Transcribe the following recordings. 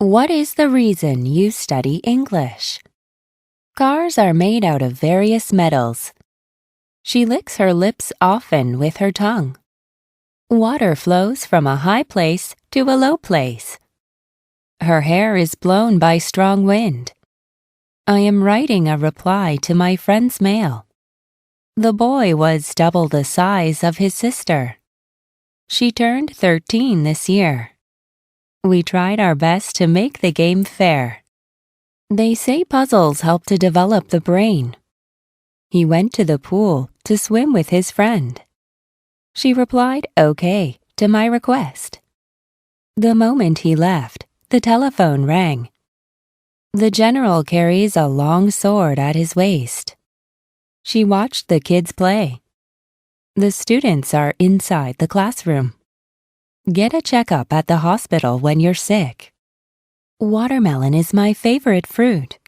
What is the reason you study English? Cars are made out of various metals. She licks her lips often with her tongue. Water flows from a high place to a low place. Her hair is blown by strong wind. I am writing a reply to my friend's mail. The boy was double the size of his sister. She turned 13 this year. We tried our best to make the game fair. They say puzzles help to develop the brain. He went to the pool to swim with his friend. She replied okay to my request. The moment he left, the telephone rang. The general carries a long sword at his waist. She watched the kids play. The students are inside the classroom. Get a checkup at the hospital when you're sick. Watermelon is my favorite fruit.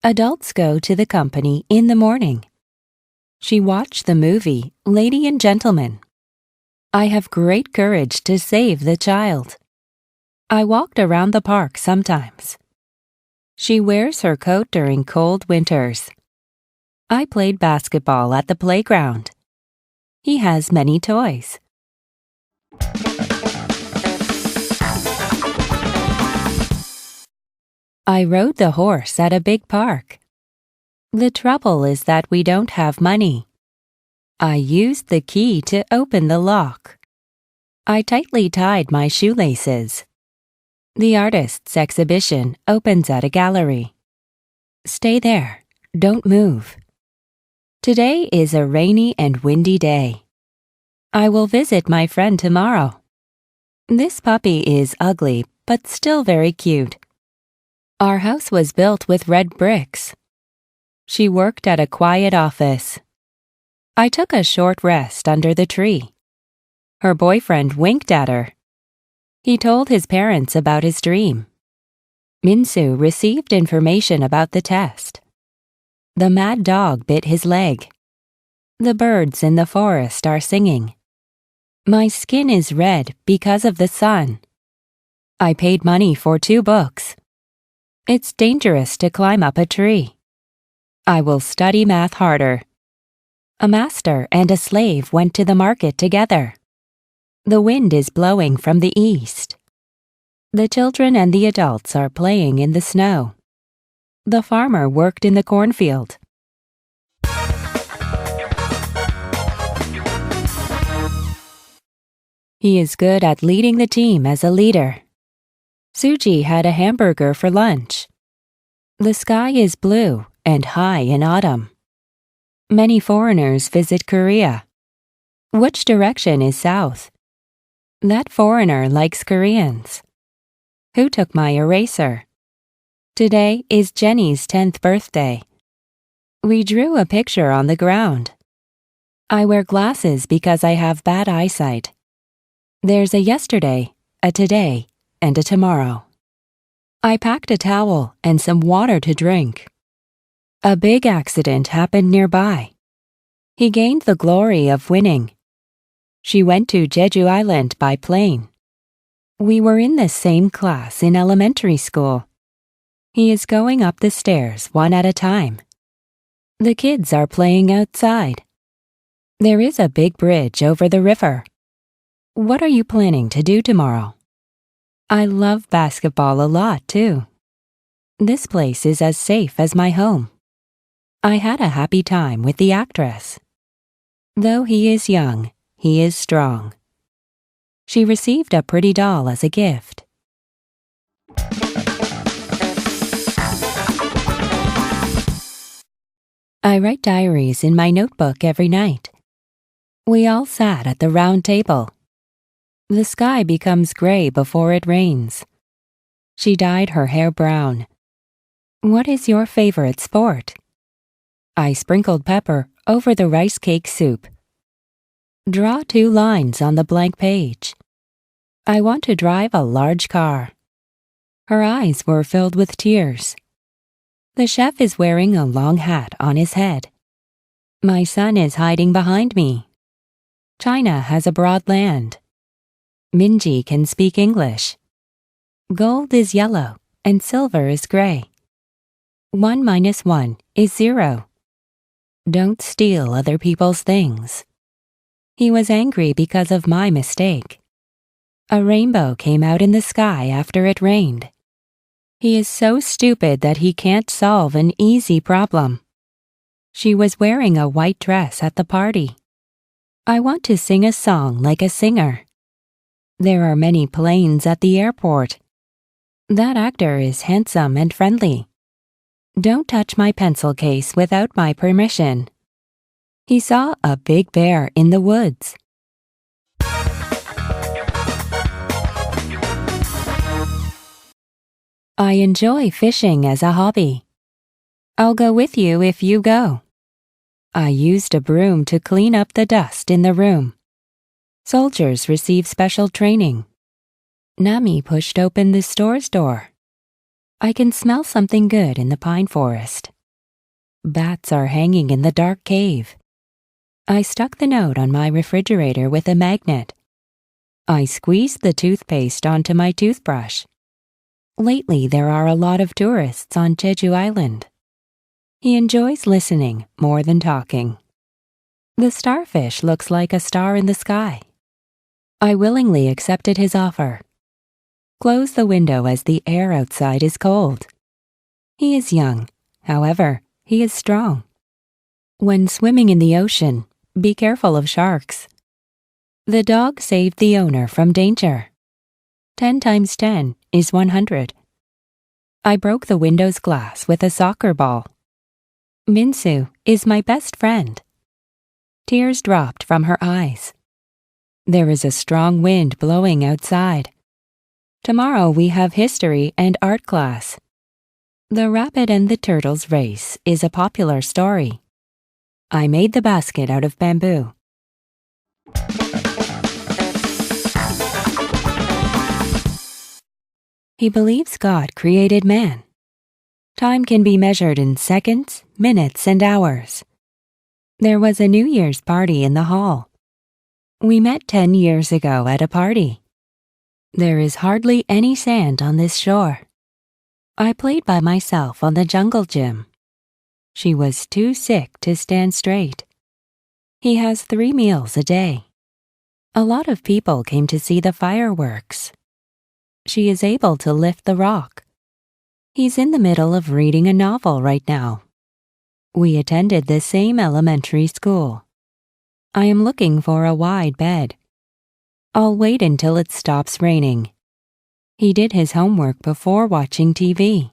Adults go to the company in the morning. She watched the movie Lady and Gentleman. I have great courage to save the child. I walked around the park sometimes. She wears her coat during cold winters. I played basketball at the playground. He has many toys. I rode the horse at a big park. The trouble is that we don't have money. I used the key to open the lock. I tightly tied my shoelaces. The artist's exhibition opens at a gallery. Stay there. Don't move. Today is a rainy and windy day. I will visit my friend tomorrow. This puppy is ugly, but still very cute. Our house was built with red bricks. She worked at a quiet office. I took a short rest under the tree. Her boyfriend winked at her. He told his parents about his dream. Minsu received information about the test. The mad dog bit his leg. The birds in the forest are singing. My skin is red because of the sun. I paid money for 2 books. It's dangerous to climb up a tree. I will study math harder. A master and a slave went to the market together. The wind is blowing from the east. The children and the adults are playing in the snow. The farmer worked in the cornfield. He is good at leading the team as a leader. Suji had a hamburger for lunch. The sky is blue and high in autumn. Many foreigners visit Korea. Which direction is south? That foreigner likes Koreans. Who took my eraser? Today is Jenny's 10th birthday. We drew a picture on the ground. I wear glasses because I have bad eyesight. There's a yesterday, a today, and a tomorrow. I packed a towel and some water to drink. A big accident happened nearby. He gained the glory of winning. She went to Jeju Island by plane. We were in the same class in elementary school. He is going up the stairs one at a time. The kids are playing outside. There is a big bridge over the river. What are you planning to do tomorrow? I love basketball a lot, too. This place is as safe as my home. I had a happy time with the actress. Though he is young, he is strong. She received a pretty doll as a gift. I write diaries in my notebook every night. We all sat at the round table. The sky becomes gray before it rains. She dyed her hair brown. What is your favorite sport? I sprinkled pepper over the rice cake soup. Draw 2 lines on the blank page. I want to drive a large car. Her eyes were filled with tears. The chef is wearing a long hat on his head. My son is hiding behind me. China has a broad land. Minji can speak English. Gold is yellow and silver is gray. 1 minus 1 is 0. Don't steal other people's things. He was angry because of my mistake. A rainbow came out in the sky after it rained. He is so stupid that he can't solve an easy problem. She was wearing a white dress at the party. I want to sing a song like a singer. There are many planes at the airport. That actor is handsome and friendly. Don't touch my pencil case without my permission. He saw a big bear in the woods. I enjoy fishing as a hobby. I'll go with you if you go. I used a broom to clean up the dust in the room. Soldiers receive special training. Nami pushed open the store's door. I can smell something good in the pine forest. Bats are hanging in the dark cave. I stuck the note on my refrigerator with a magnet. I squeezed the toothpaste onto my toothbrush. Lately, there are a lot of tourists on Jeju Island. He enjoys listening more than talking. The starfish looks like a star in the sky. I willingly accepted his offer. Close the window as the air outside is cold. He is young, however, he is strong. When swimming in the ocean, be careful of sharks. The dog saved the owner from danger. 10 times 10 is 100. I broke the window's glass with a soccer ball. Minsu is my best friend. Tears dropped from her eyes. There is a strong wind blowing outside. Tomorrow we have history and art class. The Rabbit and the Turtle's Race is a popular story. I made the basket out of bamboo. He believes God created man. Time can be measured in seconds, minutes, and hours. There was a New Year's party in the hall. We met 10 years ago at a party. There is hardly any sand on this shore. I played by myself on the jungle gym. She was too sick to stand straight. He has 3 meals a day. A lot of people came to see the fireworks. She is able to lift the rock. He's in the middle of reading a novel right now. We attended the same elementary school. I am looking for a wide bed. I'll wait until it stops raining. He did his homework before watching TV.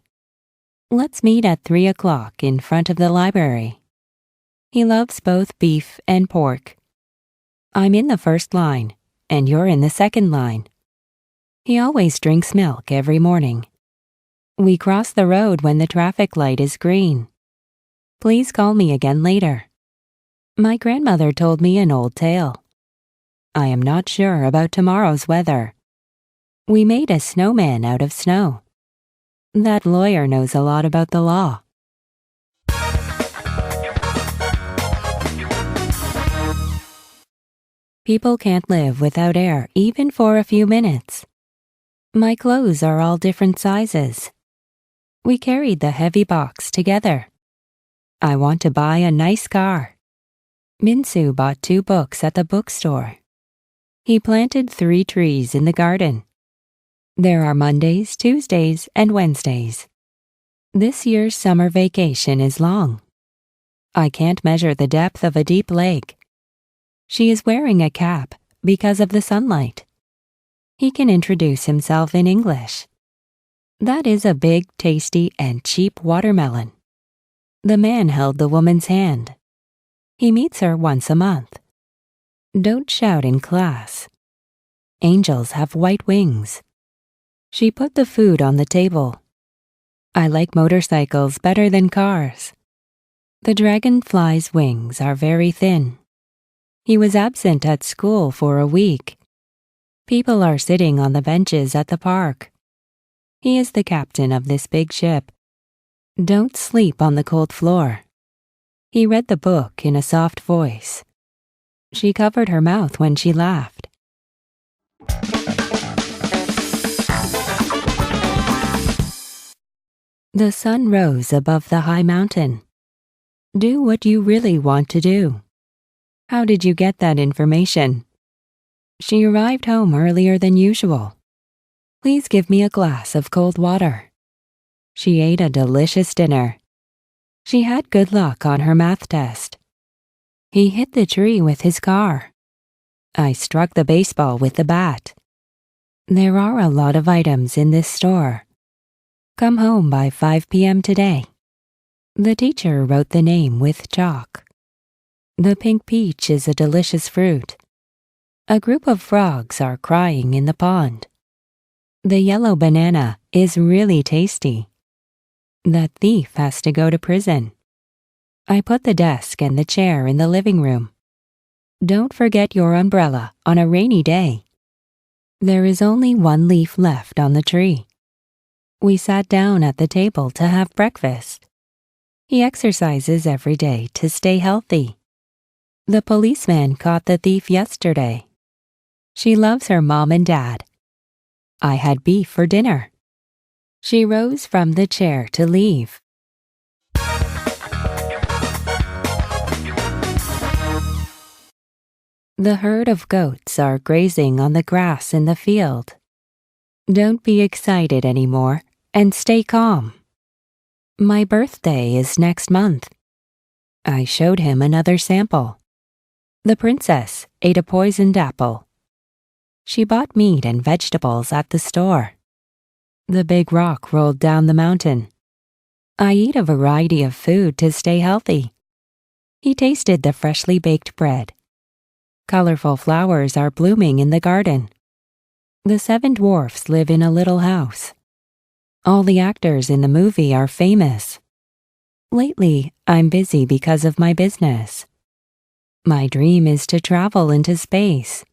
Let's meet at 3 o'clock in front of the library. He loves both beef and pork. I'm in the first line, and you're in the second line. He always drinks milk every morning. We cross the road when the traffic light is green. Please call me again later. My grandmother told me an old tale. I am not sure about tomorrow's weather. We made a snowman out of snow. That lawyer knows a lot about the law. People can't live without air even for a few minutes. My clothes are all different sizes. We carried the heavy box together. I want to buy a nice car. Minsu bought 2 books at the bookstore. He planted 3 trees in the garden. There are Mondays, Tuesdays, and Wednesdays. This year's summer vacation is long. I can't measure the depth of a deep lake. She is wearing a cap because of the sunlight. He can introduce himself in English. That is a big, tasty, and cheap watermelon. The man held the woman's hand. He meets her once a month. Don't shout in class. Angels have white wings. She put the food on the table. I like motorcycles better than cars. The dragonfly's wings are very thin. He was absent at school for a week. People are sitting on the benches at the park. He is the captain of this big ship. Don't sleep on the cold floor. He read the book in a soft voice. She covered her mouth when she laughed. The sun rose above the high mountain. Do what you really want to do. How did you get that information? She arrived home earlier than usual. Please give me a glass of cold water. She ate a delicious dinner. She had good luck on her math test. He hit the tree with his car. I struck the baseball with the bat. There are a lot of items in this store. Come home by 5 p.m. today. The teacher wrote the name with chalk. The pink peach is a delicious fruit. A group of frogs are crying in the pond. The yellow banana is really tasty. The thief has to go to prison. I put the desk and the chair in the living room. Don't forget your umbrella on a rainy day. There is only one leaf left on the tree. We sat down at the table to have breakfast. He exercises every day to stay healthy. The policeman caught the thief yesterday. She loves her mom and dad. I had beef for dinner. She rose from the chair to leave. The herd of goats are grazing on the grass in the field. Don't be excited anymore and stay calm. My birthday is next month. I showed him another sample. The princess ate a poisoned apple. She bought meat and vegetables at the store. The big rock rolled down the mountain. I eat a variety of food to stay healthy. He tasted the freshly baked bread. Colorful flowers are blooming in the garden. The 7 dwarfs live in a little house. All the actors in the movie are famous. Lately, I'm busy because of my business. My dream is to travel into space.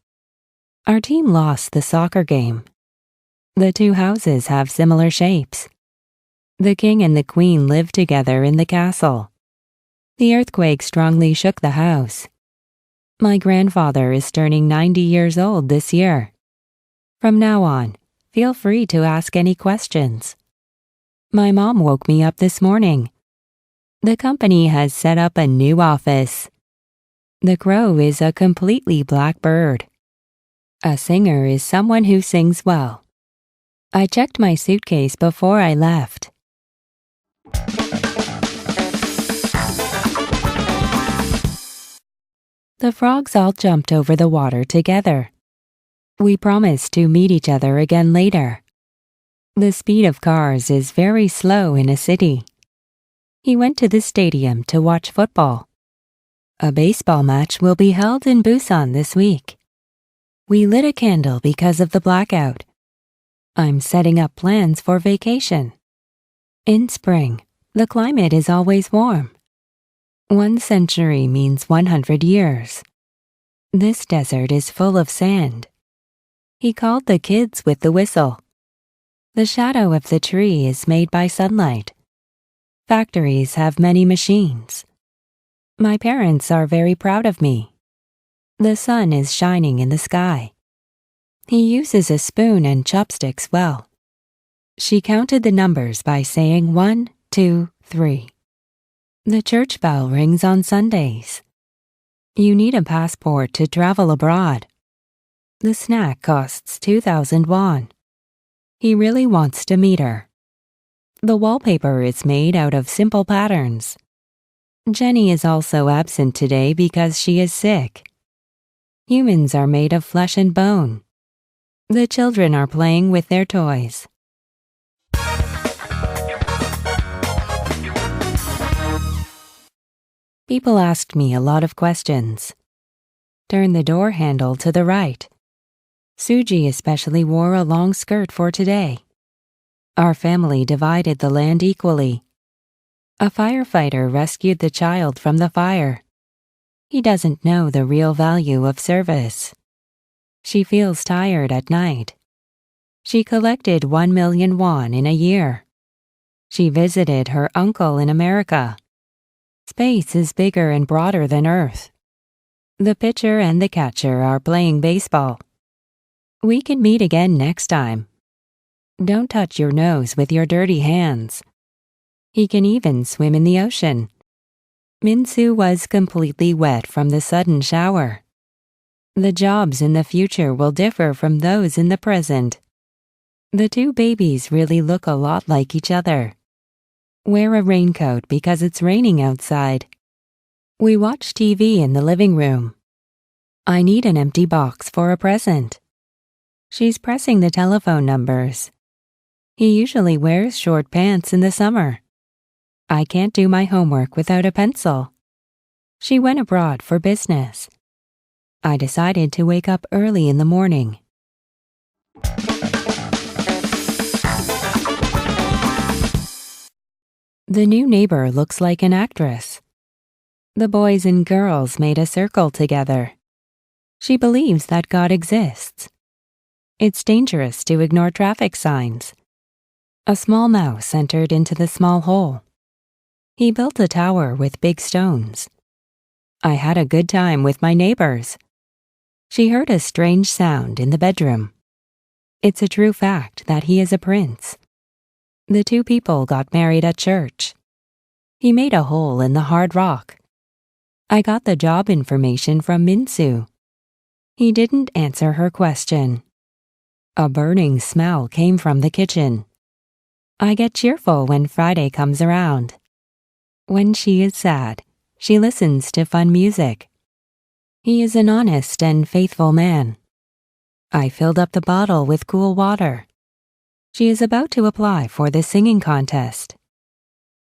Our team lost the soccer game. The 2 houses have similar shapes. The king and the queen live together in the castle. The earthquake strongly shook the house. My grandfather is turning 90 years old this year. From now on, feel free to ask any questions. My mom woke me up this morning. The company has set up a new office. The crow is a completely black bird. A singer is someone who sings well. I checked my suitcase before I left. The frogs all jumped over the water together. We promised to meet each other again later. The speed of cars is very slow in a city. He went to the stadium to watch football. A baseball match will be held in Busan this week. We lit a candle because of the blackout. I'm setting up plans for vacation. In spring, the climate is always warm. 1 century means 100 years. This desert is full of sand. He called the kids with the whistle. The shadow of the tree is made by sunlight. Factories have many machines. My parents are very proud of me. The sun is shining in the sky. He uses a spoon and chopsticks well. She counted the numbers by saying 1, 2, 3. The church bell rings on Sundays. You need a passport to travel abroad. The snack costs 2,000 won. He really wants to meet her. The wallpaper is made out of simple patterns. Jenny is also absent today because she is sick. Humans are made of flesh and bone. The children are playing with their toys. People asked me a lot of questions. Turn the door handle to the right. Suji especially wore a long skirt for today. Our family divided the land equally. A firefighter rescued the child from the fire. He doesn't know the real value of service. She feels tired at night. She collected 1 million won in a year. She visited her uncle in America. Space is bigger and broader than Earth. The pitcher and the catcher are playing baseball. We can meet again next time. Don't touch your nose with your dirty hands. He can even swim in the ocean. Min-soo was completely wet from the sudden shower. The jobs in the future will differ from those in the present. The two babies really look a lot like each other. Wear a raincoat because it's raining outside. We watch TV in the living room. I need an empty box for a present. She's pressing the telephone numbers. He usually wears short pants in the summer. I can't do my homework without a pencil. She went abroad for business. I decided to wake up early in the morning. The new neighbor looks like an actress. The boys and girls made a circle together. She believes that God exists. It's dangerous to ignore traffic signs. A small mouse entered into the small hole. He built a tower with big stones. I had a good time with my neighbors. She heard a strange sound in the bedroom. It's a true fact that he is a prince. The two people got married at church. He made a hole in the hard rock. I got the job information from Min-soo. He didn't answer her question. A burning smell came from the kitchen. I get cheerful when Friday comes around. When she is sad, she listens to fun music. He is an honest and faithful man. I filled up the bottle with cool water. She is about to apply for the singing contest.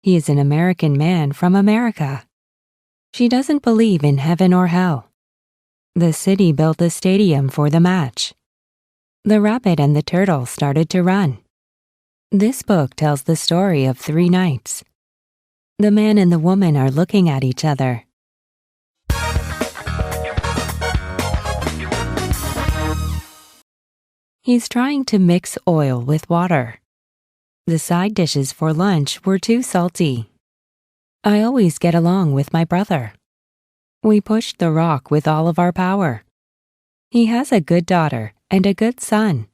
He is an American man from America. She doesn't believe in heaven or hell. The city built a stadium for the match. The rabbit and the turtle started to run. This book tells the story of 3 nights. The man and the woman are looking at each other. He's trying to mix oil with water. The side dishes for lunch were too salty. I always get along with my brother. We pushed the rock with all of our power. He has a good daughter and a good son.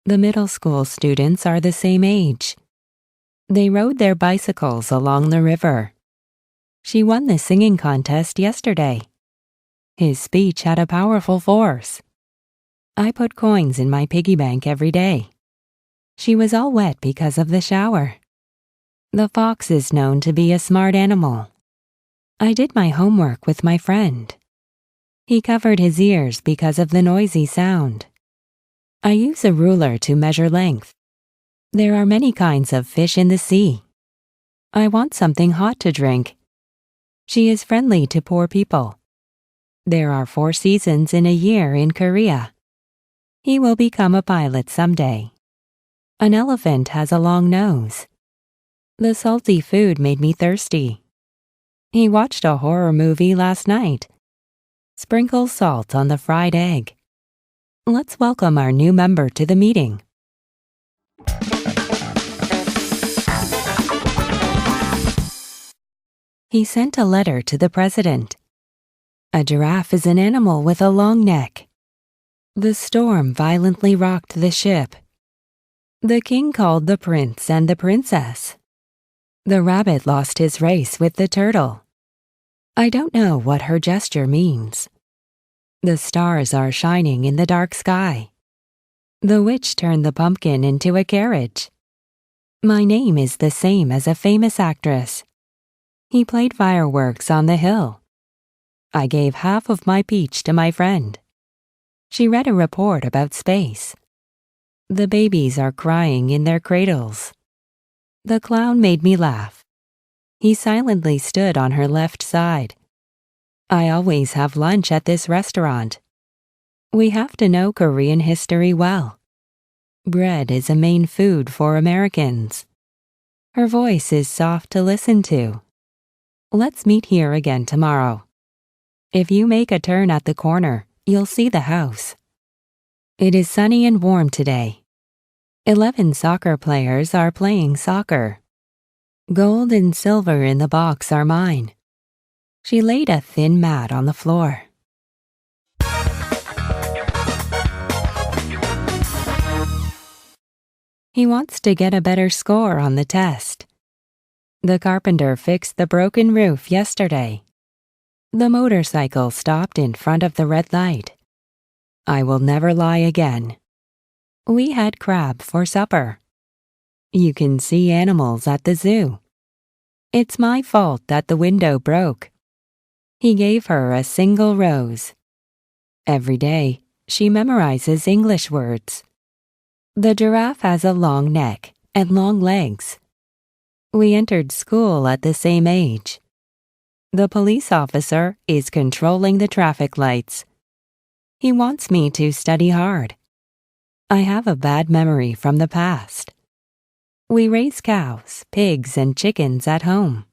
The middle school students are the same age. They rode their bicycles along the river. She won the singing contest yesterday. His speech had a powerful force. I put coins in my piggy bank every day. She was all wet because of the shower. The fox is known to be a smart animal. I did my homework with my friend. He covered his ears because of the noisy sound. I use a ruler to measure length. There are many kinds of fish in the sea. I want something hot to drink. She is friendly to poor people. There are 4 seasons in a year in Korea. He will become a pilot someday. An elephant has a long nose. The salty food made me thirsty. He watched a horror movie last night. Sprinkle salt on the fried egg. Let's welcome our new member to the meeting. He sent a letter to the president. A giraffe is an animal with a long neck. The storm violently rocked the ship. The king called the prince and the princess. The rabbit lost his race with the turtle. I don't know what her gesture means. The stars are shining in the dark sky. The witch turned the pumpkin into a carriage. My name is the same as a famous actress. He played fireworks on the hill. I gave half of my peach to my friend. She read a report about space. The babies are crying in their cradles. The clown made me laugh. He silently stood on her left side. I always have lunch at this restaurant. We have to know Korean history well. Bread is a main food for Americans. Her voice is soft to listen to. Let's meet here again tomorrow. If you make a turn at the corner, you'll see the house. It is sunny and warm today. 11 soccer players are playing soccer. Gold and silver in the box are mine. She laid a thin mat on the floor. He wants to get a better score on the test. The carpenter fixed the broken roof yesterday. The motorcycle stopped in front of the red light. I will never lie again. We had crab for supper. You can see animals at the zoo. It's my fault that the window broke. He gave her a single rose. Every day, she memorizes English words. The giraffe has a long neck and long legs. We entered school at the same age. The police officer is controlling the traffic lights. He wants me to study hard. I have a bad memory from the past. We raise cows, pigs, and chickens at home.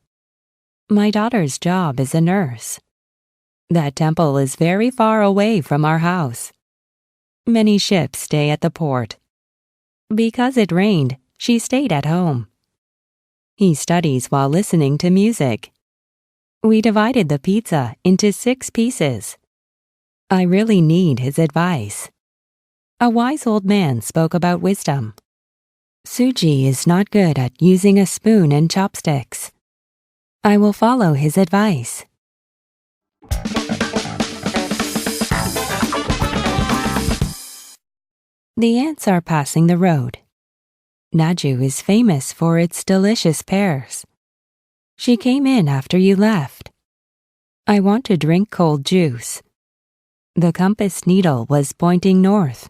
My daughter's job is a nurse. That temple is very far away from our house. Many ships stay at the port. Because it rained, she stayed at home. He studies while listening to music. We divided the pizza into 6 pieces. I really need his advice. A wise old man spoke about wisdom. Suji is not good at using a spoon and chopsticks. I will follow his advice. The ants are passing the road. Naju is famous for its delicious pears. She came in after you left. I want to drink cold juice. The compass needle was pointing north.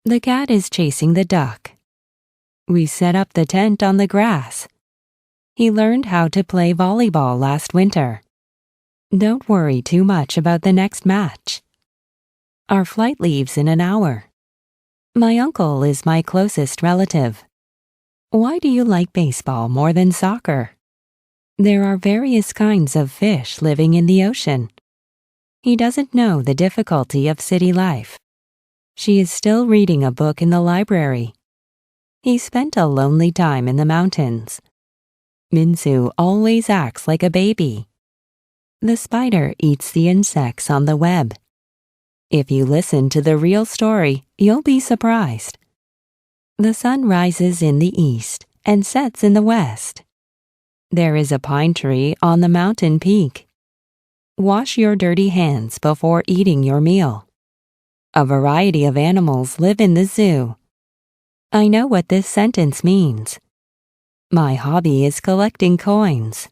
The cat is chasing the duck. We set up the tent on the grass. He learned how to play volleyball last winter. Don't worry too much about the next match. Our flight leaves in an hour. My uncle is my closest relative. Why do you like baseball more than soccer? There are various kinds of fish living in the ocean. He doesn't know the difficulty of city life. She is still reading a book in the library. He spent a lonely time in the mountains. Minsu always acts like a baby. The spider eats the insects on the web. If you listen to the real story, you'll be surprised. The sun rises in the east and sets in the west. There is a pine tree on the mountain peak. Wash your dirty hands before eating your meal. A variety of animals live in the zoo. I know what this sentence means. My hobby is collecting coins.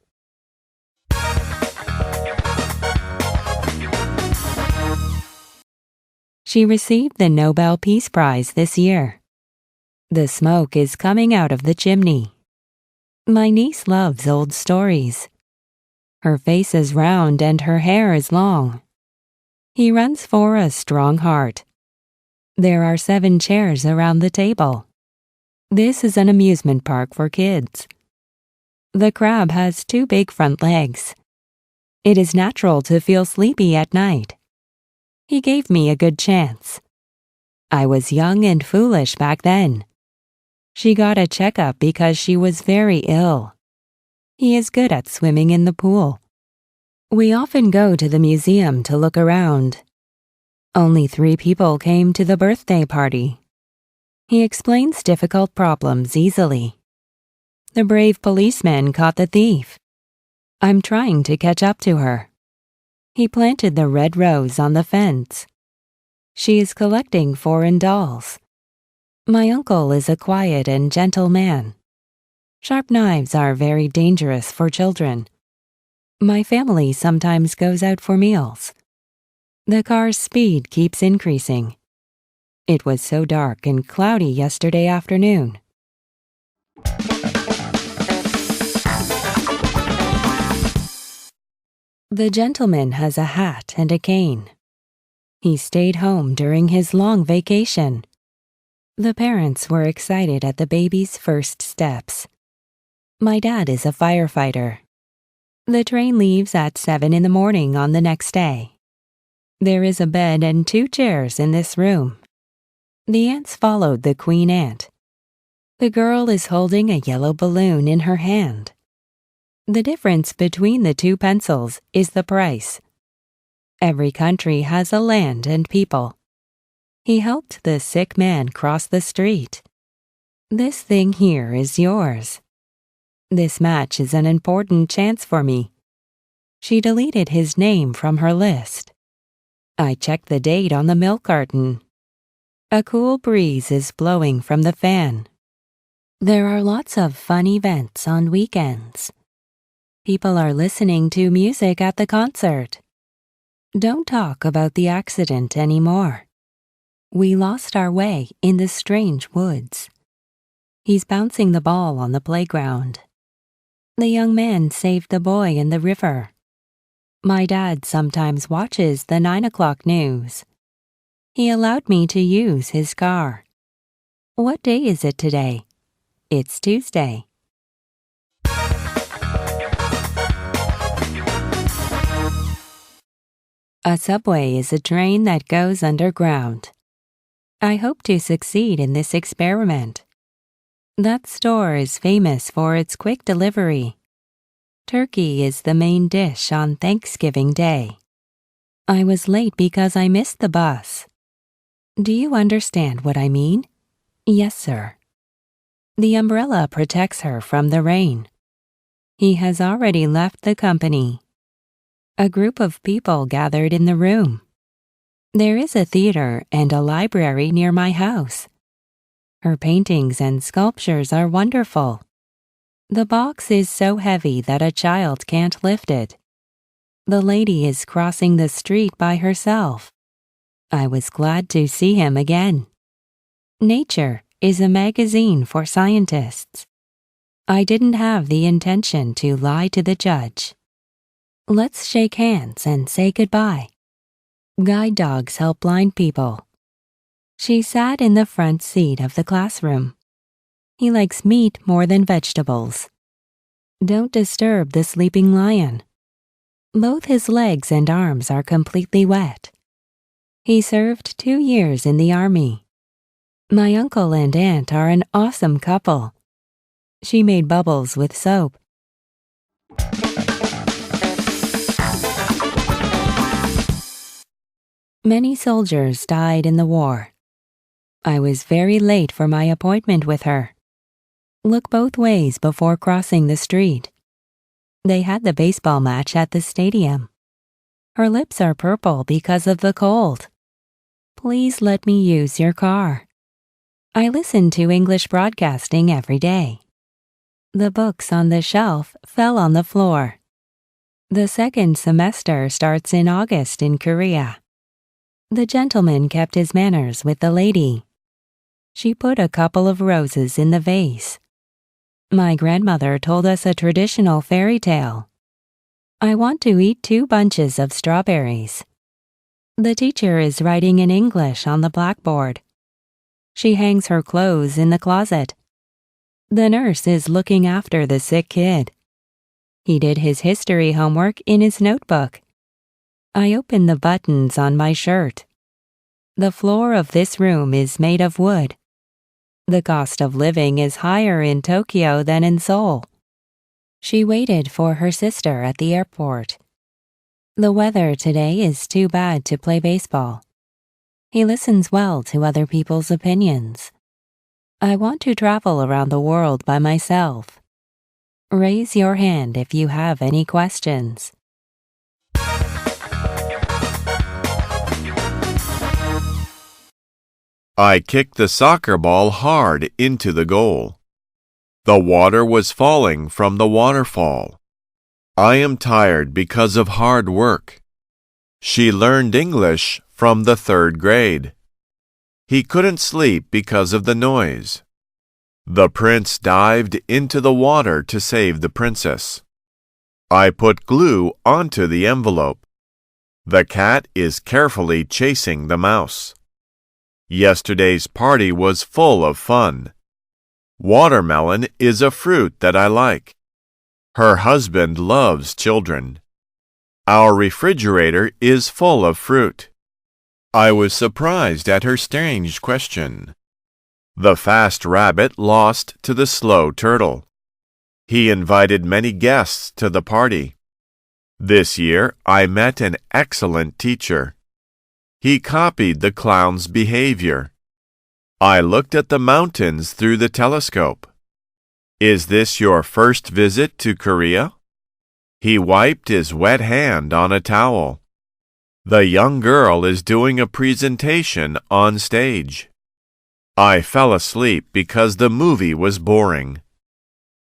She received the Nobel Peace Prize this year. The smoke is coming out of the chimney. My niece loves old stories. Her face is round and her hair is long. He runs for a strong heart. There are 7 chairs around the table. This is an amusement park for kids. The crab has 2 big front legs. It is natural to feel sleepy at night. He gave me a good chance. I was young and foolish back then. She got a checkup because she was very ill. He is good at swimming in the pool. We often go to the museum to look around. Only 3 people came to the birthday party. He explains difficult problems easily. The brave policeman caught the thief. I'm trying to catch up to her. He planted the red rose on the fence. She is collecting foreign dolls. My uncle is a quiet and gentle man. Sharp knives are very dangerous for children. My family sometimes goes out for meals. The car's speed keeps increasing. It was so dark and cloudy yesterday afternoon. The gentleman has a hat and a cane. He stayed home during his long vacation. The parents were excited at the baby's first steps. My dad is a firefighter. The train leaves at 7 in the morning on the next day. There is a bed and 2 chairs in this room. The ants followed the queen ant. The girl is holding a yellow balloon in her hand. The difference between the 2 pencils is the price. Every country has a land and people. He helped the sick man cross the street. This thing here is yours. This match is an important chance for me. She deleted his name from her list. I checked the date on the milk carton. A cool breeze is blowing from the fan. There are lots of fun events on weekends. People are listening to music at the concert. Don't talk about the accident anymore. We lost our way in the strange woods. He's bouncing the ball on the playground. The young man saved the boy in the river. My dad sometimes watches the 9 o'clock news. He allowed me to use his car. What day is it today? It's Tuesday. A subway is a train that goes underground. I hope to succeed in this experiment. That store is famous for its quick delivery. Turkey is the main dish on Thanksgiving Day. I was late because I missed the bus. Do you understand what I mean? Yes, sir. The umbrella protects her from the rain. He has already left the company. A group of people gathered in the room. There is a theater and a library near my house. Her paintings and sculptures are wonderful. The box is so heavy that a child can't lift it. The lady is crossing the street by herself. I was glad to see him again. Nature is a magazine for scientists. I didn't have the intention to lie to the judge. Let's shake hands and say goodbye. Guide dogs help blind people. She sat in the front seat of the classroom. He likes meat more than vegetables. Don't disturb the sleeping lion. Both his legs and arms are completely wet. He served 2 years in the army. My uncle and aunt are an awesome couple. She made bubbles with soap. Many soldiers died in the war. I was very late for my appointment with her. Look both ways before crossing the street. They had the baseball match at the stadium. Her lips are purple because of the cold. Please let me use your car. I listen to English broadcasting every day. The books on the shelf fell on the floor. The second semester starts in August in Korea. The gentleman kept his manners with the lady. She put a couple of roses in the vase. My grandmother told us a traditional fairy tale. I want to eat 2 bunches of strawberries. The teacher is writing in English on the blackboard. She hangs her clothes in the closet. The nurse is looking after the sick kid. He did his history homework in his notebook. I open the buttons on my shirt. The floor of this room is made of wood. The cost of living is higher in Tokyo than in Seoul. She waited for her sister at the airport. The weather today is too bad to play baseball. He listens well to other people's opinions. I want to travel around the world by myself. Raise your hand if you have any questions. I kicked the soccer ball hard into the goal. The water was falling from the waterfall. I am tired because of hard work. She learned English from the 3rd grade. He couldn't sleep because of the noise. The prince dived into the water to save the princess. I put glue onto the envelope. The cat is carefully chasing the mouse. Yesterday's party was full of fun. Watermelon is a fruit that I like. Her husband loves children. Our refrigerator is full of fruit. I was surprised at her strange question. The fast rabbit lost to the slow turtle. He invited many guests to the party. This year, I met an excellent teacher. He copied the clown's behavior. I looked at the mountains through the telescope. Is this your first visit to Korea? He wiped his wet hand on a towel. The young girl is doing a presentation on stage. I fell asleep because the movie was boring.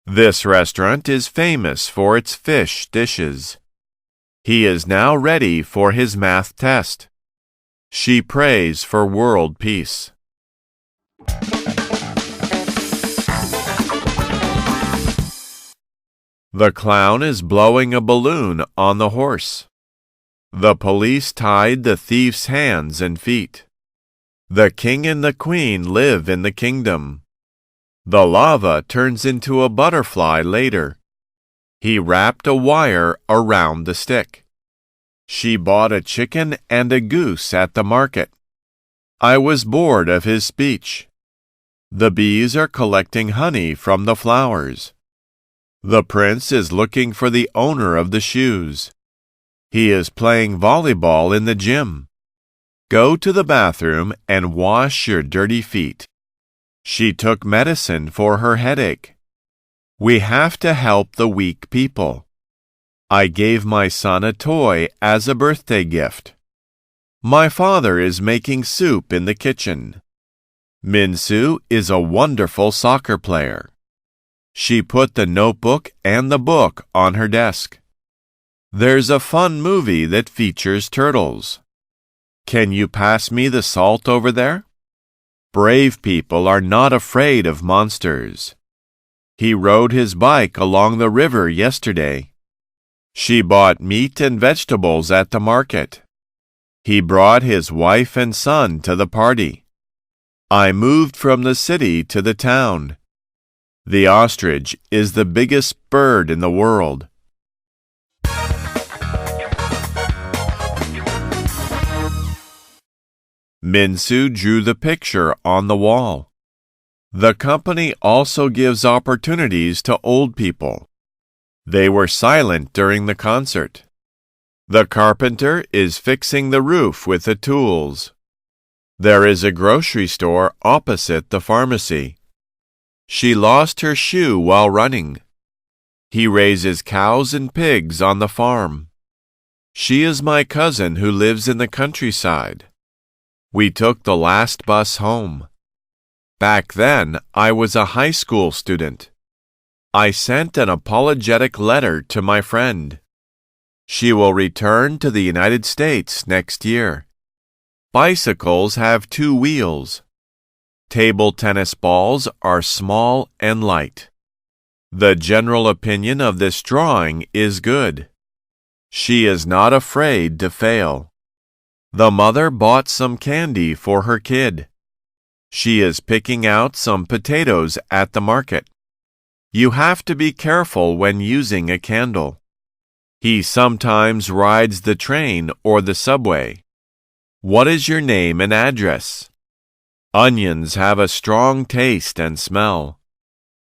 This restaurant is famous for its fish dishes. He is now ready for his math test. She prays for world peace. The clown is blowing a balloon on the horse. The police tied the thief's hands and feet. The king and the queen live in the kingdom. The lava turns into a butterfly later. He wrapped a wire around the stick. She bought a chicken and a goose at the market. I was bored of his speech. The bees are collecting honey from the flowers. The prince is looking for the owner of the shoes. He is playing volleyball in the gym. Go to the bathroom and wash your dirty feet. She took medicine for her headache. We have to help the weak people. I gave my son a toy as a birthday gift. My father is making soup in the kitchen. Minsu is a wonderful soccer player. She put the notebook and the book on her desk. There's a fun movie that features turtles. Can you pass me the salt over there? Brave people are not afraid of monsters. He rode his bike along the river yesterday. She bought meat and vegetables at the market. He brought his wife and son to the party. I moved from the city to the town. The ostrich is the biggest bird in the world. Minsu drew the picture on the wall. The company also gives opportunities to old people. They were silent during the concert. The carpenter is fixing the roof with the tools. There is a grocery store opposite the pharmacy. She lost her shoe while running. He raises cows and pigs on the farm. She is my cousin who lives in the countryside. We took the last bus home. Back then, I was a high school student. I sent an apologetic letter to my friend. She will return to the United States next year. Bicycles have 2 wheels. Table tennis balls are small and light. The general opinion of this drawing is good. She is not afraid to fail. The mother bought some candy for her kid. She is picking out some potatoes at the market. You have to be careful when using a candle. He sometimes rides the train or the subway. What is your name and address? Onions have a strong taste and smell.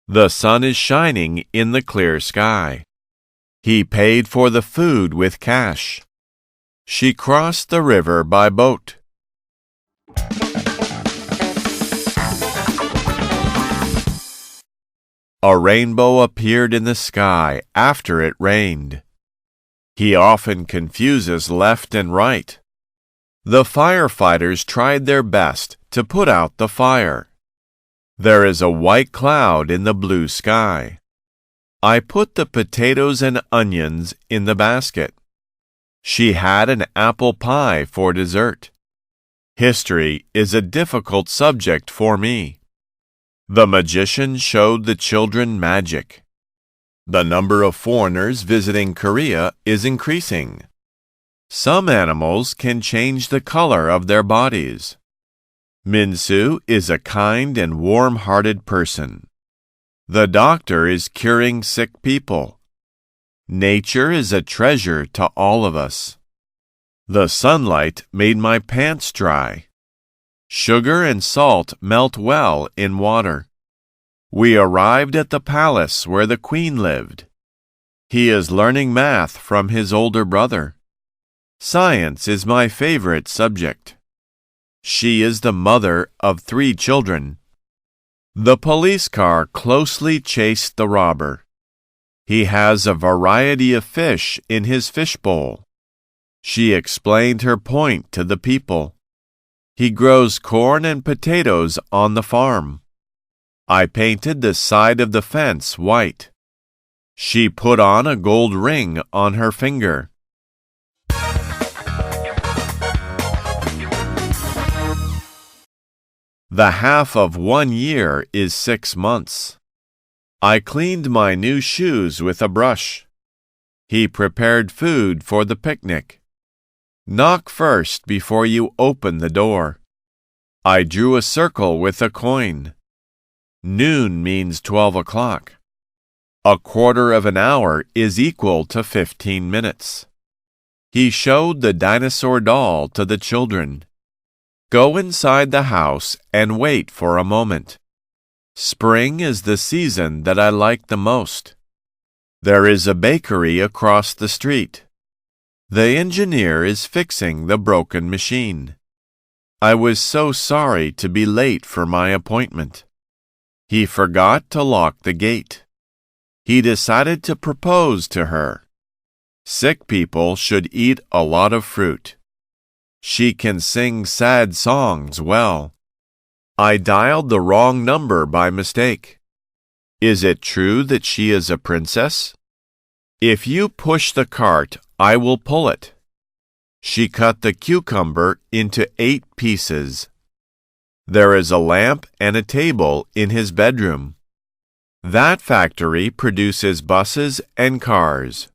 The sun is shining in the clear sky. He paid for the food with cash. She crossed the river by boat. A rainbow appeared in the sky after it rained. He often confuses left and right. The firefighters tried their best to put out the fire. There is a white cloud in the blue sky. I put the potatoes and onions in the basket. She had an apple pie for dessert. History is a difficult subject for me. The magician showed the children magic. The number of foreigners visiting Korea is increasing. Some animals can change the color of their bodies. Minsu is a kind and warm-hearted person. The doctor is curing sick people. Nature is a treasure to all of us. The sunlight made my pants dry. Sugar and salt melt well in water. We arrived at the palace where the queen lived. He is learning math from his older brother. Science is my favorite subject. She is the mother of 3 children. The police car closely chased the robber. He has a variety of fish in his fishbowl. She explained her point to the people. He grows corn and potatoes on the farm. I painted the side of the fence white. She put on a gold ring on her finger. The half of 1 year is 6 months. I cleaned my new shoes with a brush. He prepared food for the picnic. Knock first before you open the door. I drew a circle with a coin. Noon means 12 o'clock. A quarter of an hour is equal to 15 minutes. He showed the dinosaur doll to the children. Go inside the house and wait for a moment. Spring is the season that I like the most. There is a bakery across the street. The engineer is fixing the broken machine. I was so sorry to be late for my appointment. He forgot to lock the gate. He decided to propose to her. Sick people should eat a lot of fruit. She can sing sad songs well. I dialed the wrong number by mistake. Is it true that she is a princess? If you push the cart, I will pull it. She cut the cucumber into 8 pieces. There is a lamp and a table in his bedroom. That factory produces buses and cars.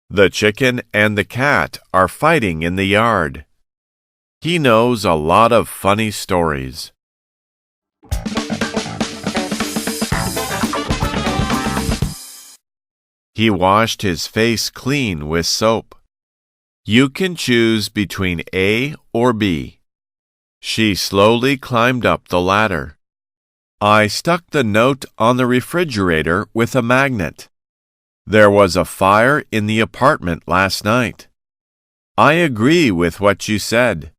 The chicken and the cat are fighting in the yard. He knows a lot of funny stories. He washed his face clean with soap. You can choose between A or B. She slowly climbed up the ladder. I stuck the note on the refrigerator with a magnet. There was a fire in the apartment last night. I agree with what you said.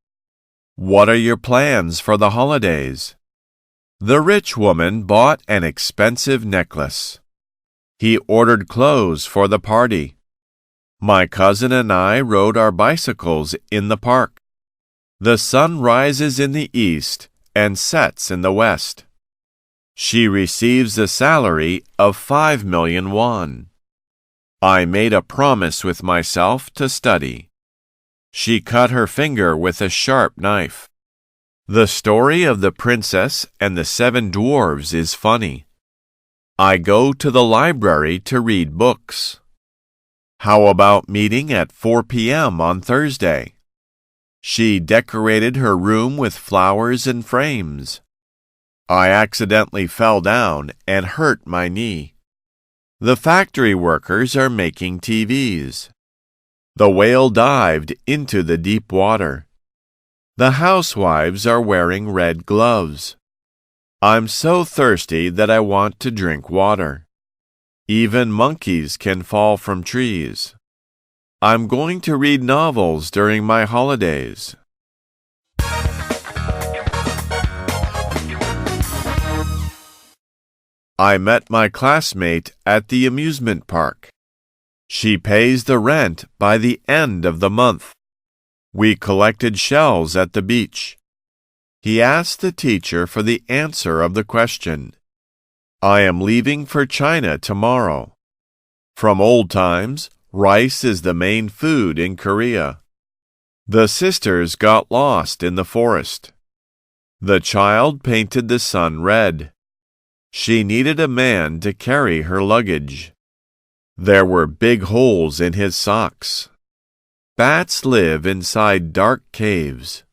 What are your plans for the holidays? The rich woman bought an expensive necklace. He ordered clothes for the party. My cousin and I rode our bicycles in the park. The sun rises in the east and sets in the west. She receives a salary of 5 million won. I made a promise with myself to study. She cut her finger with a sharp knife. The story of the princess and the 7 dwarves is funny. I go to the library to read books. How about meeting at 4 p.m. on Thursday? She decorated her room with flowers and frames. I accidentally fell down and hurt my knee. The factory workers are making TVs. The whale dived into the deep water. The housewives are wearing red gloves. I'm so thirsty that I want to drink water. Even monkeys can fall from trees. I'm going to read novels during my holidays. I met my classmate at the amusement park. She pays the rent by the end of the month. We collected shells at the beach. He asked the teacher for the answer of the question. I am leaving for China tomorrow. From old times, rice is the main food in Korea. The sisters got lost in the forest. The child painted the sun red. She needed a man to carry her luggage. There were big holes in his socks. Bats live inside dark caves.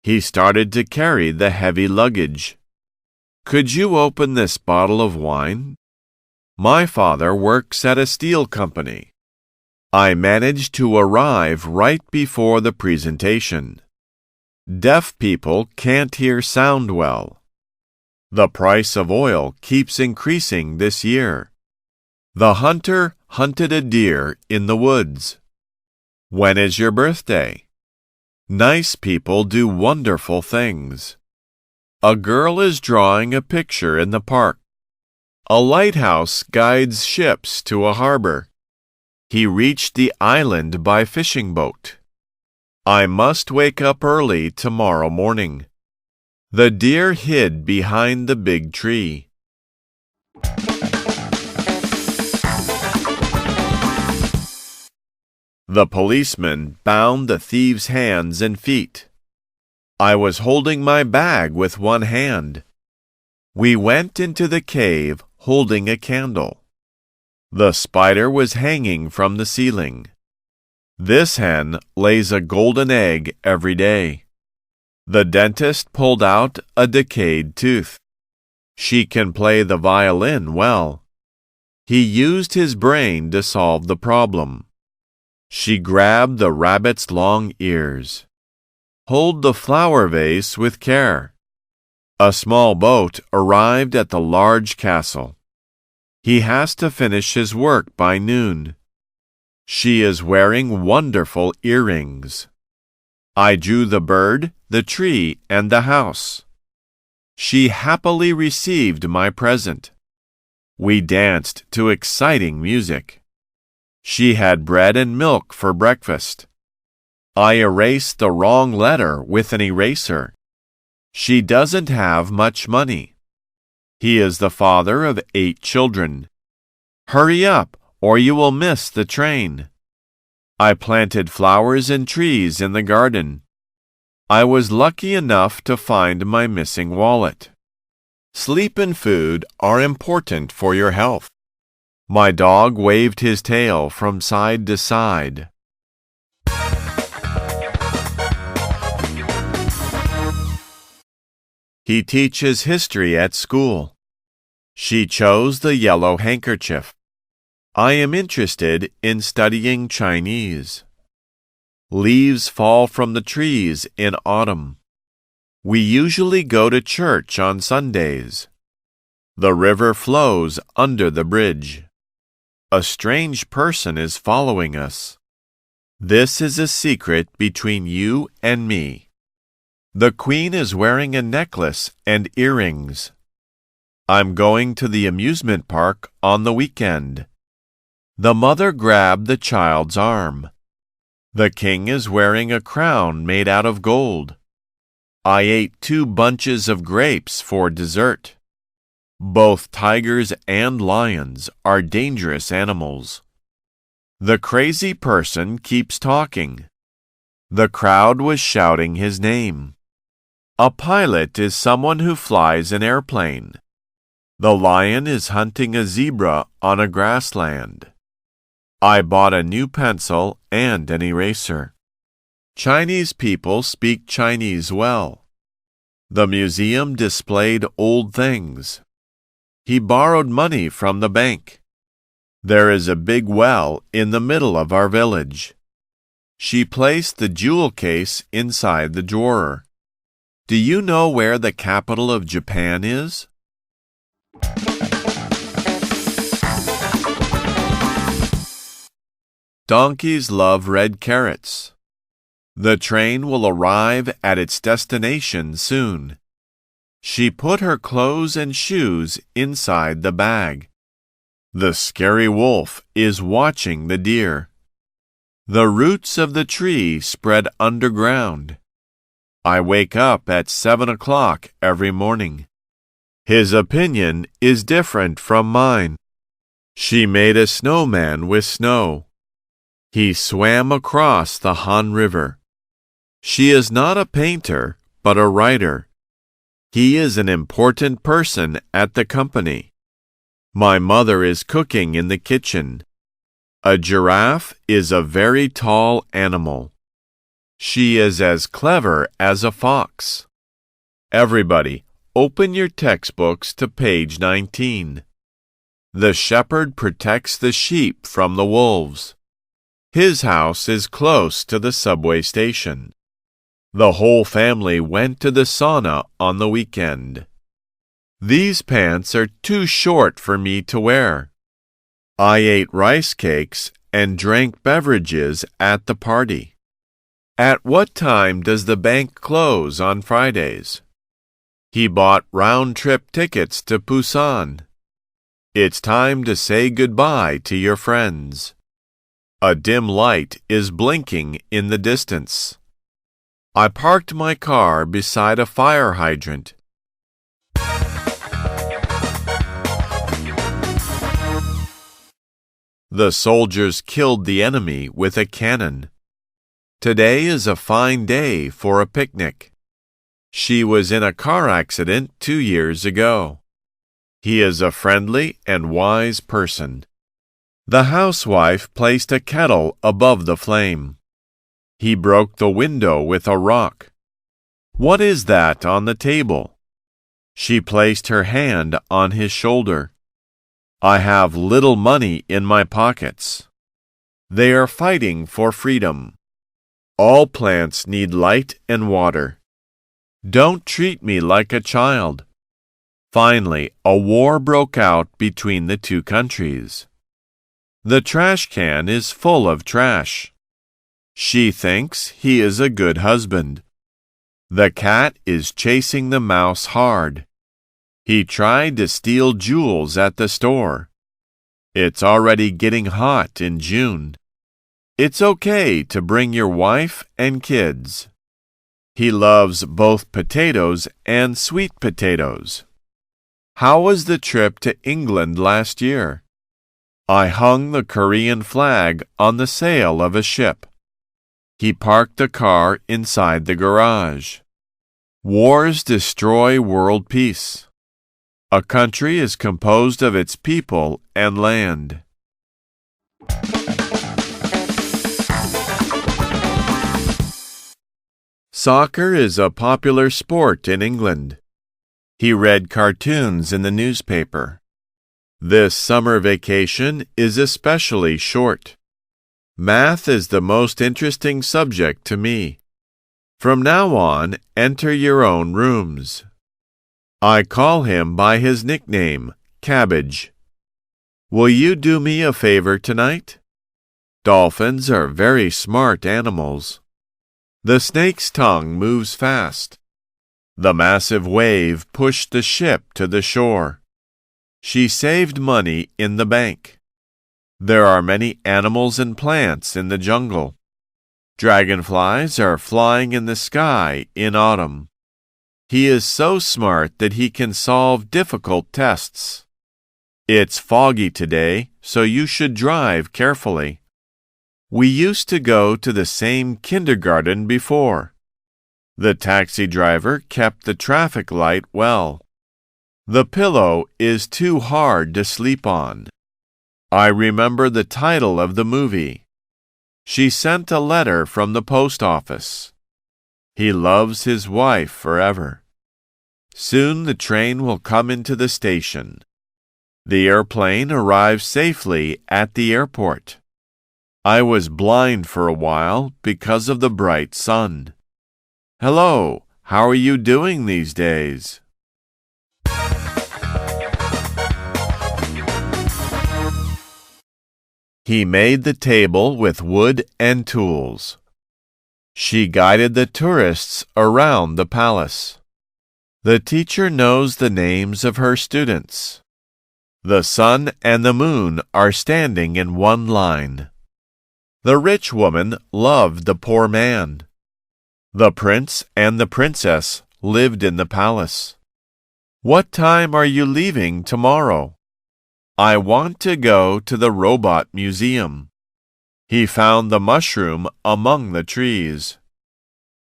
He started to carry the heavy luggage. Could you open this bottle of wine? My father works at a steel company. I managed to arrive right before the presentation. Deaf people can't hear sound well. The price of oil keeps increasing this year. The hunter hunted a deer in the woods. When is your birthday? Nice people do wonderful things. A girl is drawing a picture in the park. A lighthouse guides ships to a harbor. He reached the island by fishing boat. I must wake up early tomorrow morning. The deer hid behind the big tree. The policeman bound the thief's hands and feet. I was holding my bag with one hand. We went into the cave holding a candle. The spider was hanging from the ceiling. This hen lays a golden egg every day. The dentist pulled out a decayed tooth. She can play the violin well. He used his brain to solve the problem. She grabbed the rabbit's long ears. Hold the flower vase with care. A small boat arrived at the large castle. He has to finish his work by noon. She is wearing wonderful earrings. I drew the bird, the tree, and the house. She happily received my present. We danced to exciting music. She had bread and milk for breakfast. I erased the wrong letter with an eraser. She doesn't have much money. He is the father of 8 children. Hurry up, or you will miss the train. I planted flowers and trees in the garden. I was lucky enough to find my missing wallet. Sleep and food are important for your health. My dog waved his tail from side to side. He teaches history at school. She chose the yellow handkerchief. I am interested in studying Chinese. Leaves fall from the trees in autumn. We usually go to church on Sundays. The river flows under the bridge. A strange person is following us. This is a secret between you and me. The queen is wearing a necklace and earrings. I'm going to the amusement park on the weekend. The mother grabbed the child's arm. The king is wearing a crown made out of gold. I ate 2 bunches of grapes for dessert. Both tigers and lions are dangerous animals. The crazy person keeps talking. The crowd was shouting his name. A pilot is someone who flies an airplane. The lion is hunting a zebra on a grassland. I bought a new pencil and an eraser. Chinese people speak Chinese well. The museum displayed old things. He borrowed money from the bank. There is a big well in the middle of our village. She placed the jewel case inside the drawer. Do you know where the capital of Japan is? Donkeys love red carrots. The train will arrive at its destination soon. She put her clothes and shoes inside the bag. The scary wolf is watching the deer. The roots of the tree spread underground. I wake up at 7 o'clock every morning. His opinion is different from mine. She made a snowman with snow. He swam across the Han River. She is not a painter, but a writer. He is an important person at the company. My mother is cooking in the kitchen. A giraffe is a very tall animal. She is as clever as a fox. Everybody, open your textbooks to page 19. The shepherd protects the sheep from the wolves. His house is close to the subway station. The whole family went to the sauna on the weekend. These pants are too short for me to wear. I ate rice cakes and drank beverages at the party. At what time does the bank close on Fridays? He bought round-trip tickets to Busan. It's time to say goodbye to your friends. A dim light is blinking in the distance. I parked my car beside a fire hydrant. The soldiers killed the enemy with a cannon. Today is a fine day for a picnic. She was in a car accident 2 years ago. He is a friendly and wise person. The housewife placed a kettle above the flame. He broke the window with a rock. What is that on the table? She placed her hand on his shoulder. I have little money in my pockets. They are fighting for freedom. All plants need light and water. Don't treat me like a child. Finally, a war broke out between the two countries. The trash can is full of trash. She thinks he is a good husband. The cat is chasing the mouse hard. He tried to steal jewels at the store. It's already getting hot in June. It's okay to bring your wife and kids. He loves both potatoes and sweet potatoes. How was the trip to England last year? I hung the Korean flag on the sail of a ship. He parked the car inside the garage. Wars destroy world peace. A country is composed of its people and land. Soccer is a popular sport in England. He read cartoons in the newspaper. This summer vacation is especially short. Math is the most interesting subject to me. From now on, enter your own rooms. I call him by his nickname, Cabbage. Will you do me a favor tonight? Dolphins are very smart animals. The snake's tongue moves fast. The massive wave pushed the ship to the shore. She saved money in the bank. There are many animals and plants in the jungle. Dragonflies are flying in the sky in autumn. He is so smart that he can solve difficult tests. It's foggy today, so you should drive carefully. We used to go to the same kindergarten before. The taxi driver kept the traffic light well. The pillow is too hard to sleep on. I remember the title of the movie. She sent a letter from the post office. He loves his wife forever. Soon the train will come into the station. The airplane arrives safely at the airport. I was blind for a while because of the bright sun. Hello, how are you doing these days? He made the table with wood and tools. She guided the tourists around the palace. The teacher knows the names of her students. The sun and the moon are standing in one line. The rich woman loved the poor man. The prince and the princess lived in the palace. What time are you leaving tomorrow? I want to go to the robot museum. He found the mushroom among the trees.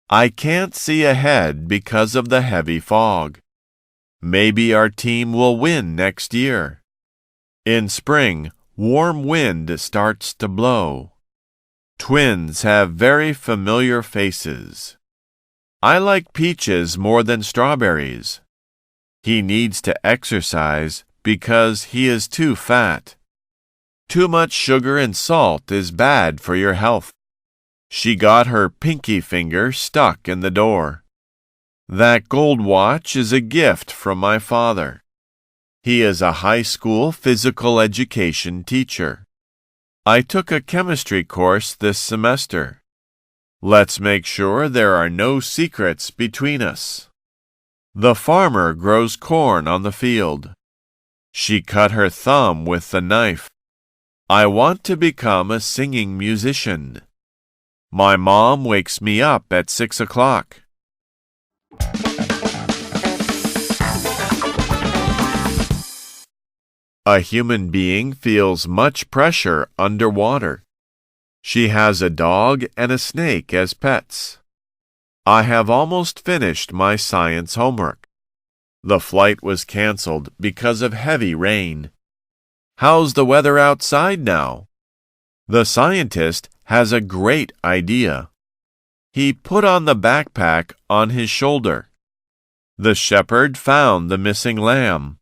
I can't see ahead because of the heavy fog. Maybe our team will win next year. In spring, warm wind starts to blow. Twins have very familiar faces. I like peaches more than strawberries. He needs to exercise because he is too fat. Too much sugar and salt is bad for your health. She got her pinky finger stuck in the door. That gold watch is a gift from my father. He is a high school physical education teacher. I took a chemistry course this semester. Let's make sure there are no secrets between us. The farmer grows corn on the field. She cut her thumb with the knife. I want to become a singing musician. My mom wakes me up at 6 o'clock. A human being feels much pressure underwater. She has a dog and a snake as pets. I have almost finished my science homework. The flight was canceled because of heavy rain. How's the weather outside now? The scientist has a great idea. He put on the backpack on his shoulder. The shepherd found the missing lamb.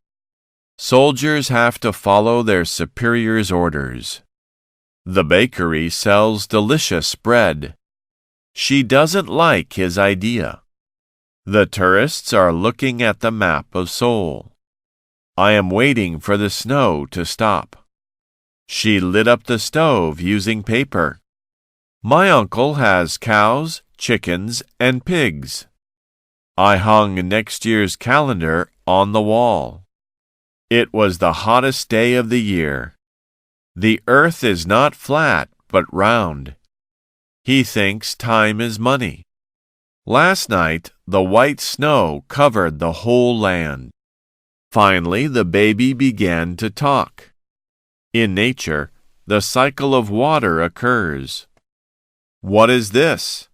Soldiers have to follow their superior's orders. The bakery sells delicious bread. She doesn't like his idea. The tourists are looking at the map of Seoul. I am waiting for the snow to stop. She lit up the stove using paper. My uncle has cows, chickens, and pigs. I hung next year's calendar on the wall. It was the hottest day of the year. The earth is not flat, but round. He thinks time is money. Last night, the white snow covered the whole land. Finally, the baby began to talk. In nature, the cycle of water occurs. What is this?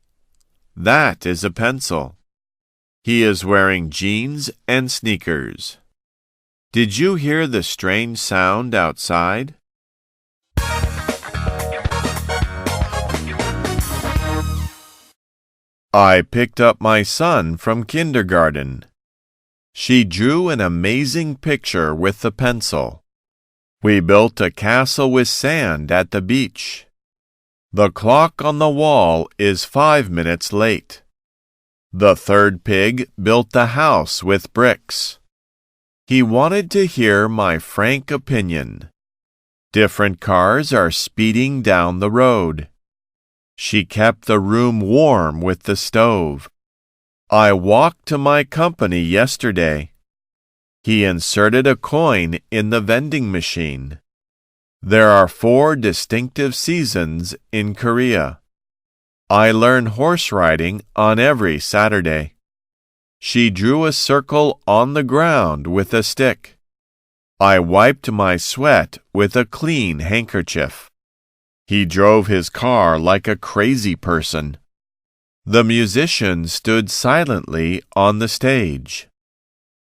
That is a pencil. He is wearing jeans and sneakers. Did you hear the strange sound outside? I picked up my son from kindergarten. She drew an amazing picture with the pencil. We built a castle with sand at the beach. The clock on the wall is 5 minutes late. The third pig built the house with bricks. He wanted to hear my frank opinion. Different cars are speeding down the road. She kept the room warm with the stove. I walked to my company yesterday. He inserted a coin in the vending machine. There are 4 distinctive seasons in Korea. I learn horse riding on every Saturday. She drew a circle on the ground with a stick. I wiped my sweat with a clean handkerchief. He drove his car like a crazy person. The musician stood silently on the stage.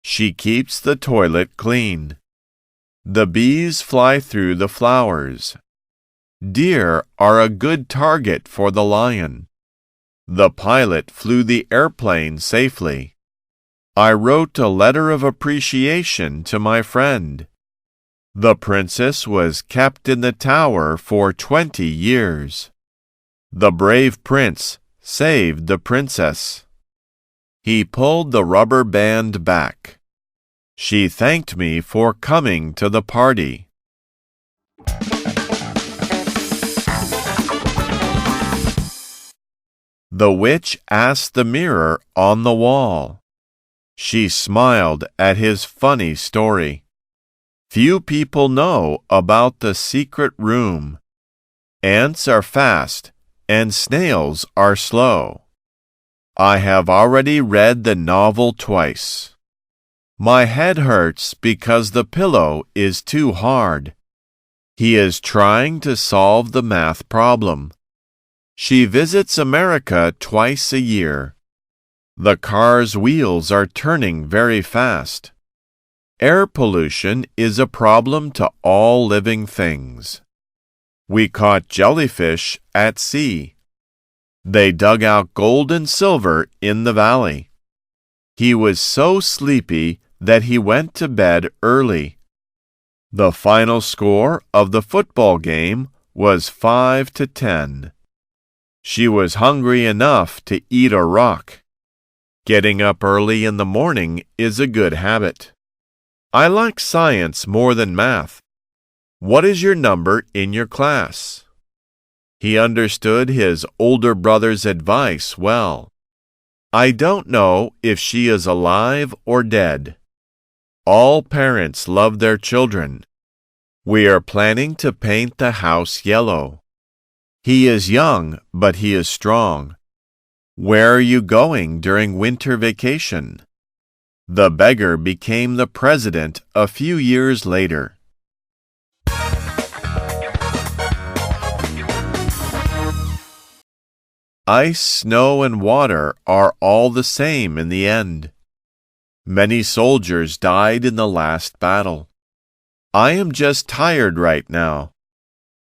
She keeps the toilet clean. The bees fly through the flowers. Deer are a good target for the lion. The pilot flew the airplane safely. I wrote a letter of appreciation to my friend. The princess was kept in the tower for 20 years. The brave prince saved the princess. He pulled the rubber band back. She thanked me for coming to the party. The witch asked the mirror on the wall. She smiled at his funny story. Few people know about the secret room. Ants are fast and snails are slow. I have already read the novel twice. My head hurts because the pillow is too hard. He is trying to solve the math problem. She visits America twice a year. The car's wheels are turning very fast. Air pollution is a problem to all living things. We caught jellyfish at sea. They dug out gold and silver in the valley. He was so sleepy that he went to bed early. The final score of the football game was 5-10. She was hungry enough to eat a rock. Getting up early in the morning is a good habit. I like science more than math. What is your number in your class? He understood his older brother's advice well. I don't know if she is alive or dead. All parents love their children. We are planning to paint the house yellow. He is young, but he is strong. Where are you going during winter vacation? The beggar became the president a few years later. Ice, snow, and water are all the same in the end. Many soldiers died in the last battle. I am just tired right now.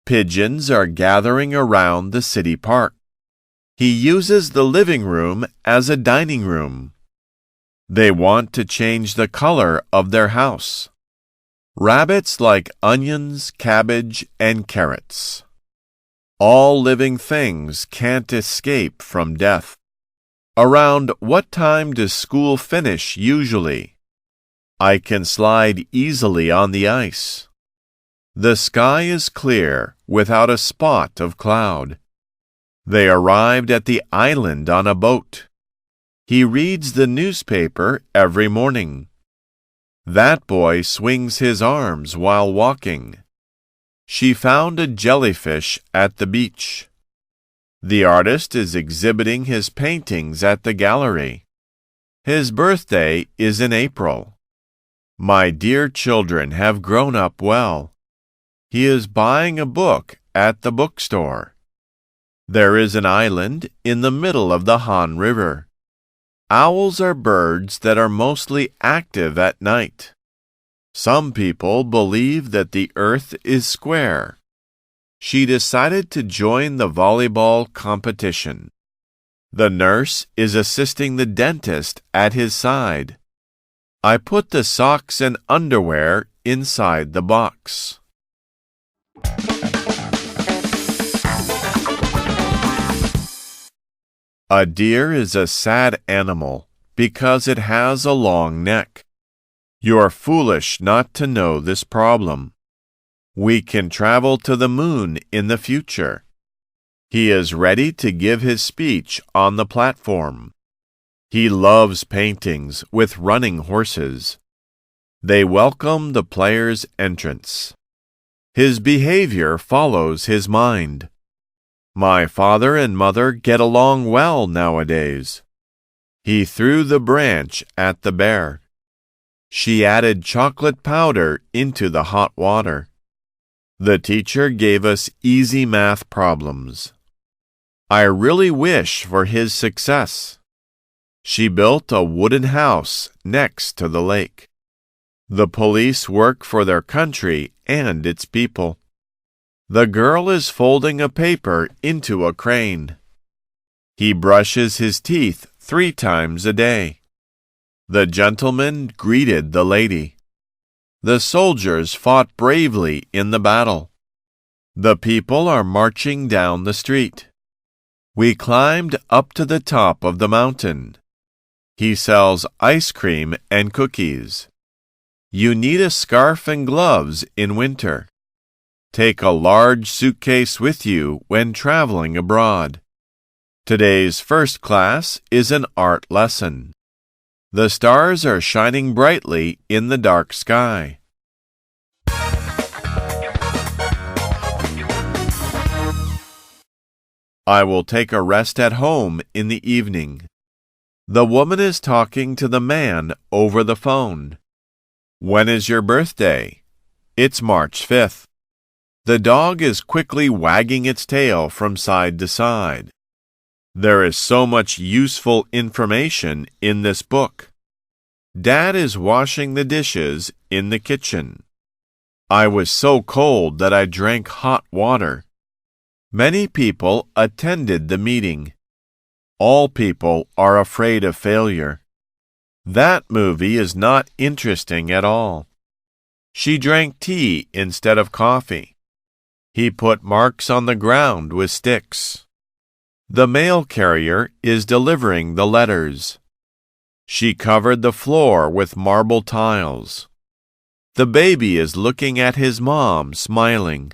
Pigeons are gathering around the city park. He uses the living room as a dining room. They want to change the color of their house. Rabbits like onions, cabbage, and carrots. All living things can't escape from death. Around what time does school finish usually? I can slide easily on the ice. The sky is clear without a spot of cloud. They arrived at the island on a boat. He reads the newspaper every morning. That boy swings his arms while walking. She found a jellyfish at the beach. The artist is exhibiting his paintings at the gallery. His birthday is in April. My dear children have grown up well. He is buying a book at the bookstore. There is an island in the middle of the Han River. Owls are birds that are mostly active at night. Some people believe that the earth is square. She decided to join the volleyball competition. The nurse is assisting the dentist at his side. I put the socks and underwear inside the box. A deer is a sad animal because it has a long neck. You are foolish not to know this problem. We can travel to the moon in the future. He is ready to give his speech on the platform. He loves paintings with running horses. They welcome the player's entrance. His behavior follows his mind. My father and mother get along well nowadays. He threw the branch at the bear. She added chocolate powder into the hot water. The teacher gave us easy math problems. I really wish for his success. She built a wooden house next to the lake. The police work for their country and its people. The girl is folding a paper into a crane. He brushes his teeth 3 times a day. The gentleman greeted the lady. The soldiers fought bravely in the battle. The people are marching down the street. We climbed up to the top of the mountain. He sells ice cream and cookies. You need a scarf and gloves in winter. Take a large suitcase with you when traveling abroad. Today's first class is an art lesson. The stars are shining brightly in the dark sky. I will take a rest at home in the evening. The woman is talking to the man over the phone. When is your birthday? It's March 5th. The dog is quickly wagging its tail from side to side. There is so much useful information in this book. Dad is washing the dishes in the kitchen. I was so cold that I drank hot water. Many people attended the meeting. All people are afraid of failure. That movie is not interesting at all. She drank tea instead of coffee. He put marks on the ground with sticks. The mail carrier is delivering the letters. She covered the floor with marble tiles. The baby is looking at his mom, smiling.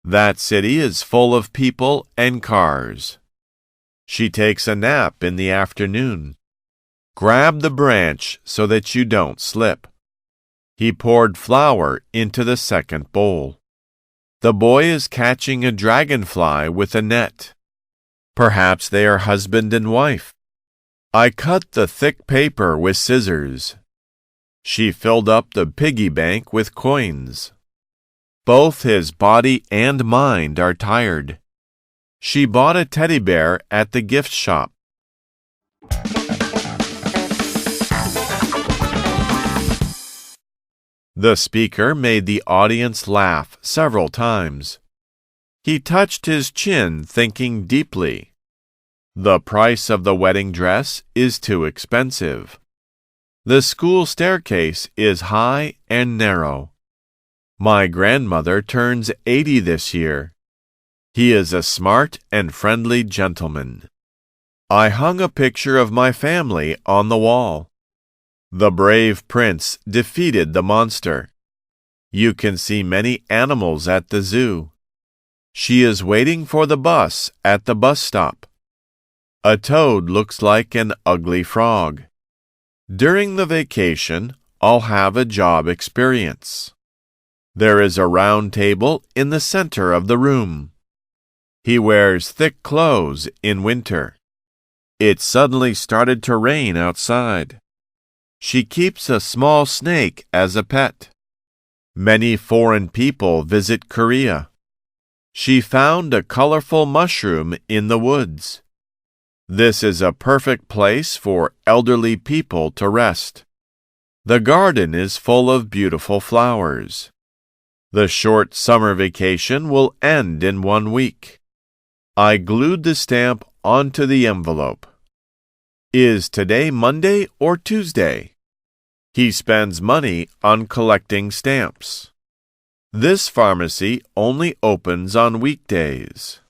That city is full of people and cars. She takes a nap in the afternoon. Grab the branch so that you don't slip. He poured flour into the second bowl. The boy is catching a dragonfly with a net. Perhaps they are husband and wife. I cut the thick paper with scissors. She filled up the piggy bank with coins. Both his body and mind are tired. She bought a teddy bear at the gift shop. The speaker made the audience laugh several times. He touched his chin, thinking deeply. The price of the wedding dress is too expensive. The school staircase is high and narrow. My grandmother turns 80 this year. He is a smart and friendly gentleman. I hung a picture of my family on the wall. The brave prince defeated the monster. You can see many animals at the zoo. She is waiting for the bus at the bus stop. A toad looks like an ugly frog. During the vacation, I'll have a job experience. There is a round table in the center of the room. He wears thick clothes in winter. It suddenly started to rain outside. She keeps a small snake as a pet. Many foreign people visit Korea. She found a colorful mushroom in the woods. This is a perfect place for elderly people to rest. The garden is full of beautiful flowers. The short summer vacation will end in 1 week. I glued the stamp onto the envelope. Is today Monday or Tuesday? He spends money on collecting stamps. This pharmacy only opens on weekdays.